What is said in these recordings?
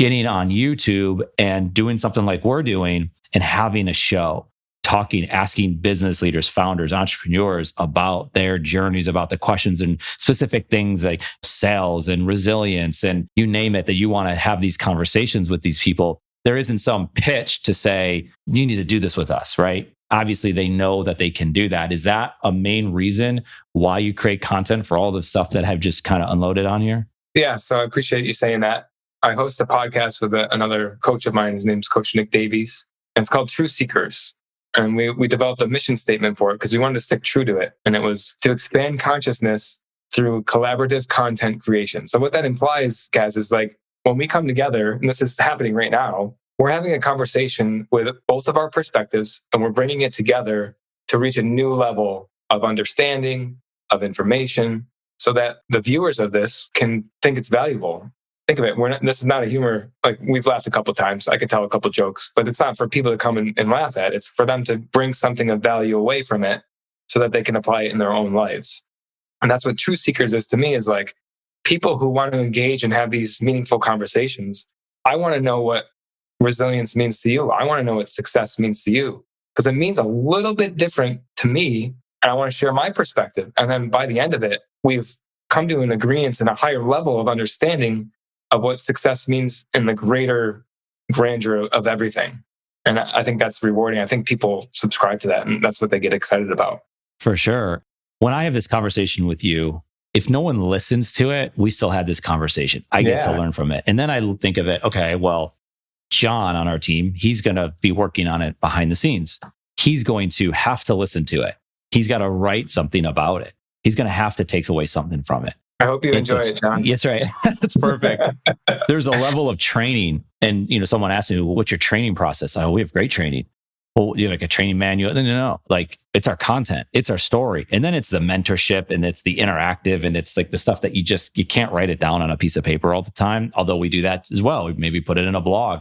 getting on YouTube and doing something like we're doing and having a show, talking, asking business leaders, founders, entrepreneurs about their journeys, about the questions and specific things like sales and resilience and you name it, that you want to have these conversations with these people. There isn't some pitch to say, you need to do this with us, right? Obviously, they know that they can do that. Is that a main reason why you create content for all the stuff that have just kind of unloaded on here? Yeah, so I appreciate you saying that. I host a podcast with another coach of mine. His name's Coach Nick Davies. And it's called Truth Seekers. And we developed a mission statement for it because we wanted to stick true to it. And it was to expand consciousness through collaborative content creation. So what that implies, guys, is like when we come together, and this is happening right now, we're having a conversation with both of our perspectives and we're bringing it together to reach a new level of understanding, of information, so that the viewers of this can think it's valuable. Think of it. This is not a humor. Like we've laughed a couple of times. I could tell a couple of jokes, but it's not for people to come and laugh at. It's for them to bring something of value away from it so that they can apply it in their own lives. And that's what Truth Seekers is to me, is like people who want to engage and have these meaningful conversations. I want to know what resilience means to you. I want to know what success means to you because it means a little bit different to me. And I want to share my perspective. And then by the end of it, we've come to an agreement and a higher level of understanding of what success means in the greater grandeur of everything. And I think that's rewarding. I think people subscribe to that and that's what they get excited about. For sure. When I have this conversation with you, if no one listens to it, we still had this conversation. I get to learn from it. And then I think of it, okay, well, John on our team, he's going to be working on it behind the scenes. He's going to have to listen to it. He's got to write something about it. He's going to have to take away something from it. I hope you enjoy it, John. Yes, right. That's perfect. There's a level of training. And, someone asked me, what's your training process? Oh, we have great training. Well, you have like a training manual? No. Like it's our content. It's our story. And then it's the mentorship and it's the interactive and it's like the stuff that you can't write it down on a piece of paper all the time. Although we do that as well. We maybe put it in a blog.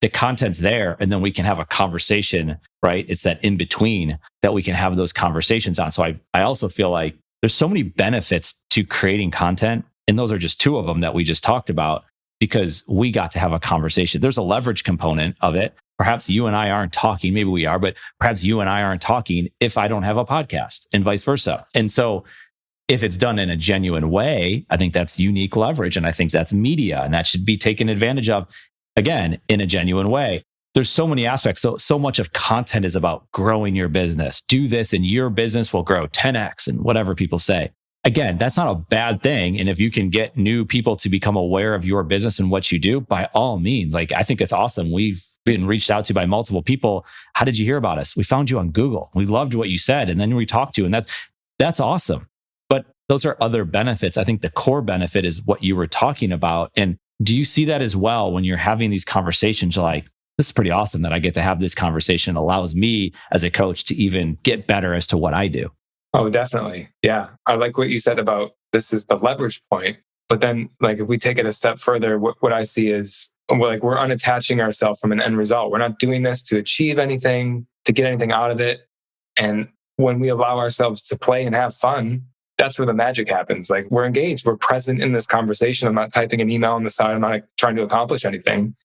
The content's there and then we can have a conversation, right? It's that in between that we can have those conversations on. So I also feel like there's so many benefits to creating content. And those are just two of them that we just talked about because we got to have a conversation. There's a leverage component of it. Perhaps you and I aren't talking, maybe we are, but perhaps you and I aren't talking if I don't have a podcast and vice versa. And so if it's done in a genuine way, I think that's unique leverage. And I think that's media and that should be taken advantage of, again, in a genuine way. There's so many aspects. So much of content is about growing your business. Do this and your business will grow 10x and whatever people say. Again, that's not a bad thing. And if you can get new people to become aware of your business and what you do, by all means, like I think it's awesome. We've been reached out to by multiple people. How did you hear about us? We found you on Google. We loved what you said. And then we talked to you and that's awesome. But those are other benefits. I think the core benefit is what you were talking about. And do you see that as well when you're having these conversations? You're like, this is pretty awesome that I get to have this conversation. It allows me as a coach to even get better as to what I do. Oh, definitely. Yeah. I like what you said about this is the leverage point. But then like if we take it a step further, what I see is we're unattaching ourselves from an end result. We're not doing this to achieve anything, to get anything out of it. And when we allow ourselves to play and have fun, that's where the magic happens. Like we're engaged, we're present in this conversation. I'm not typing an email on the side. I'm not trying to accomplish anything.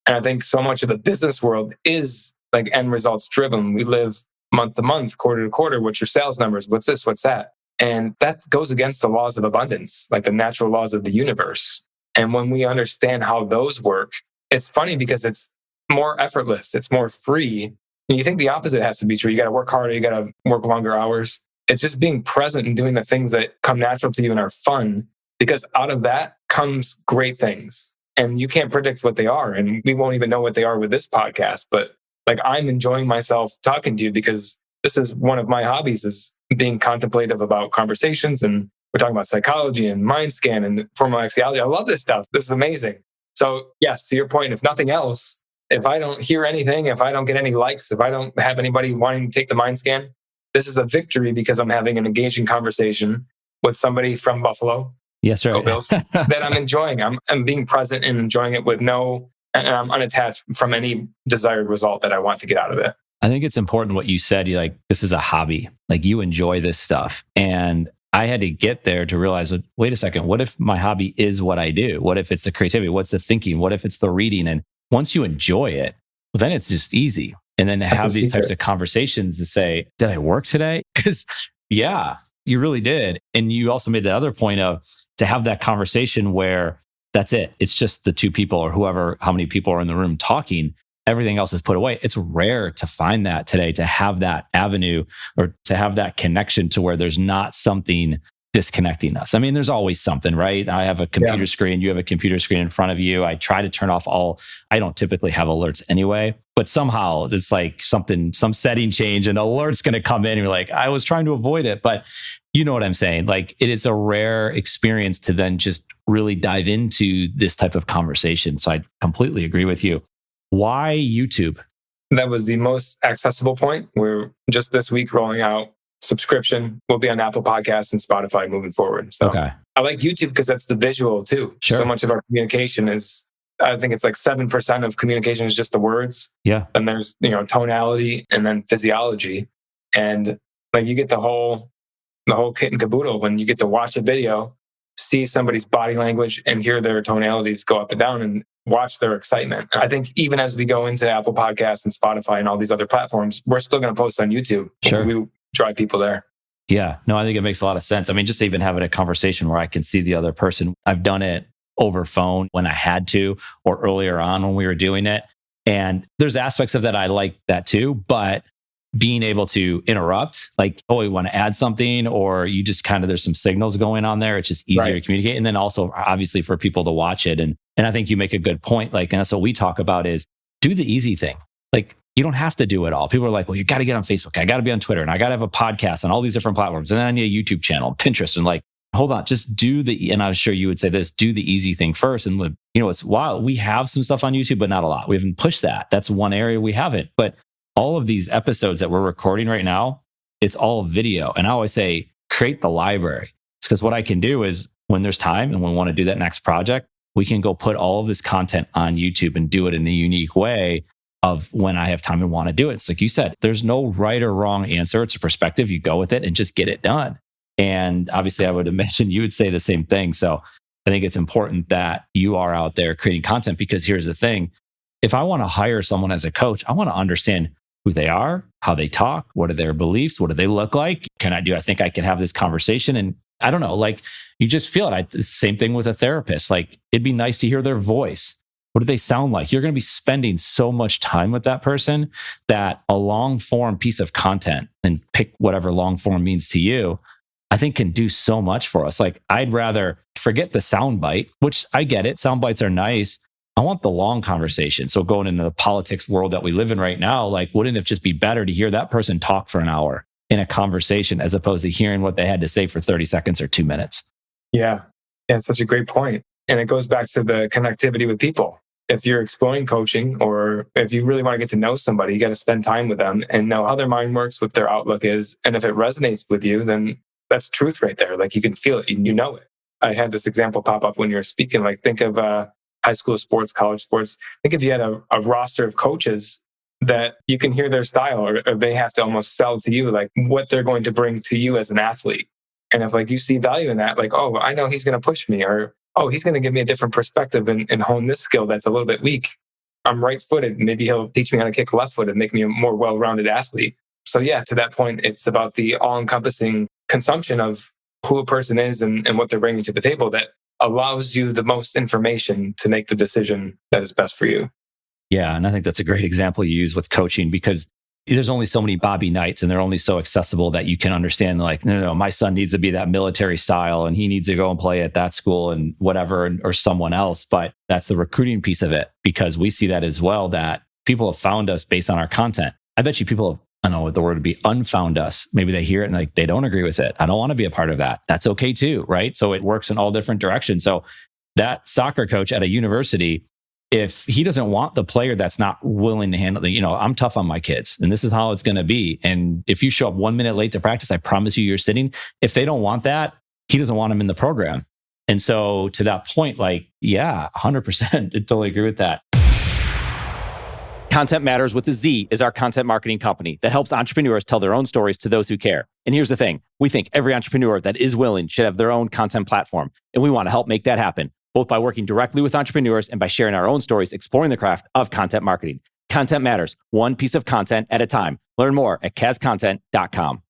And I think so much of the business world is like end results driven. We live month to month, quarter to quarter. What's your sales numbers? What's this? What's that? And that goes against the laws of abundance, like the natural laws of the universe. And when we understand how those work, it's funny because it's more effortless. It's more free. And you think the opposite has to be true. You got to work harder. You got to work longer hours. It's just being present and doing the things that come natural to you and are fun, because out of that comes great things. And you can't predict what they are. And we won't even know what they are with this podcast. But like I'm enjoying myself talking to you because this is one of my hobbies, is being contemplative about conversations. And we're talking about psychology and mind scan and formal axiology. I love this stuff. This is amazing. So yes, to your point, if nothing else, if I don't hear anything, if I don't get any likes, if I don't have anybody wanting to take the mind scan, this is a victory because I'm having an engaging conversation with somebody from Buffalo. Yes, right. That I'm enjoying. I'm being present and enjoying it and I'm unattached from any desired result that I want to get out of it. I think it's important what you said. You're like, this is a hobby. Like you enjoy this stuff. And I had to get there to realize, wait a second, what if my hobby is what I do? What if it's the creativity? What's the thinking? What if it's the reading? And once you enjoy it, well, then it's just easy. And then to have these types of conversations to say, did I work today? Because yeah, you really did. And you also made the other point of to have that conversation where that's it. It's just the two people or whoever, how many people are in the room talking. Everything else is put away. It's rare to find that today, to have that avenue or to have that connection to where there's not something disconnecting us. I mean, there's always something, right? I have a computer screen, you have a computer screen in front of you. I try to turn off I don't typically have alerts anyway, but somehow it's like some setting change and alert's going to come in and you're like, I was trying to avoid it, but you know what I'm saying? Like it is a rare experience to then just really dive into this type of conversation. So I completely agree with you. Why YouTube? That was the most accessible point. We're just this week rolling out subscription. Will be on Apple Podcasts and Spotify moving forward. So I like YouTube because that's the visual too. Sure. So much of our communication is, I think it's like 7% of communication is just the words. Yeah. And there's, tonality and then physiology. And like you get the whole kit and caboodle when you get to watch a video, see somebody's body language and hear their tonalities go up and down and watch their excitement. I think even as we go into Apple Podcasts and Spotify and all these other platforms, we're still going to post on YouTube. Sure. We drive people there. Yeah. No, I think it makes a lot of sense. I mean, just even having a conversation where I can see the other person. I've done it over phone when I had to, or earlier on when we were doing it. And there's aspects of that I like that too, but being able to interrupt, like, oh, we want to add something, or you just there's some signals going on there. It's just easier to communicate. And then also obviously for people to watch it. And I think you make a good point. Like, and that's what we talk about is do the easy thing. Like you don't have to do it all. People are like, well, you got to get on Facebook. I got to be on Twitter and I got to have a podcast on all these different platforms. And then I need a YouTube channel, Pinterest. And like, hold on, just and I'm sure you would say this, do the easy thing first. And it's wild. We have some stuff on YouTube, but not a lot. We haven't pushed that. That's one area we haven't. But all of these episodes that we're recording right now, it's all video. And I always say, create the library. It's because what I can do is when there's time and when we want to do that next project, we can go put all of this content on YouTube and do it in a unique way of when I have time and want to do it. It's like you said, there's no right or wrong answer. It's a perspective. You go with it and just get it done. And obviously I would imagine you would say the same thing. So I think it's important that you are out there creating content, because here's the thing. If I want to hire someone as a coach, I want to understand who they are, how they talk, what are their beliefs, what do they look like? I think I can have this conversation? And I don't know, like you just feel it. Same thing with a therapist. Like it'd be nice to hear their voice. What do they sound like? You're going to be spending so much time with that person that a long form piece of content, and pick whatever long form means to you, I think can do so much for us. Like I'd rather forget the soundbite, which I get it. Sound bites are nice. I want the long conversation. So going into the politics world that we live in right now, like wouldn't it just be better to hear that person talk for an hour in a conversation as opposed to hearing what they had to say for 30 seconds or 2 minutes? Yeah. It's such a great point. And it goes back to the connectivity with people. If you're exploring coaching, or if you really want to get to know somebody, you got to spend time with them and know how their mind works, what their outlook is. And if it resonates with you, then that's truth right there. Like you can feel it, you know it. I had this example pop up when you were speaking, like think of high school sports, college sports. Think if you had a roster of coaches that you can hear their style, or they have to almost sell to you, like what they're going to bring to you as an athlete. And if like you see value in that, like, oh, I know he's going to push me, or, oh, he's going to give me a different perspective and hone this skill that's a little bit weak. I'm right-footed. Maybe he'll teach me how to kick left-footed, make me a more well-rounded athlete. So yeah, to that point, it's about the all-encompassing consumption of who a person is and what they're bringing to the table that allows you the most information to make the decision that is best for you. Yeah. And I think that's a great example you use with coaching, because there's only so many Bobby Knights and they're only so accessible that you can understand like, no, my son needs to be that military style and he needs to go and play at that school and whatever, or someone else. But that's the recruiting piece of it, because we see that as well, that people have found us based on our content. I bet you people have, I don't know what the word would be, unfound us. Maybe they hear it and like, they don't agree with it. I don't want to be a part of that. That's okay too, right? So it works in all different directions. So that soccer coach at a university, if he doesn't want the player that's not willing to handle the, I'm tough on my kids and this is how it's going to be. And if you show up 1 minute late to practice, I promise you're sitting. If they don't want that, he doesn't want him in the program. And so to that point, like, yeah, 100%, I totally agree with that. Content Matterz with a Z is our content marketing company that helps entrepreneurs tell their own stories to those who care. And here's the thing. We think every entrepreneur that is willing should have their own content platform. And we want to help make that happen, both by working directly with entrepreneurs and by sharing our own stories, exploring the craft of content marketing. Content Matterz, one piece of content at a time. Learn more at CasContent.com.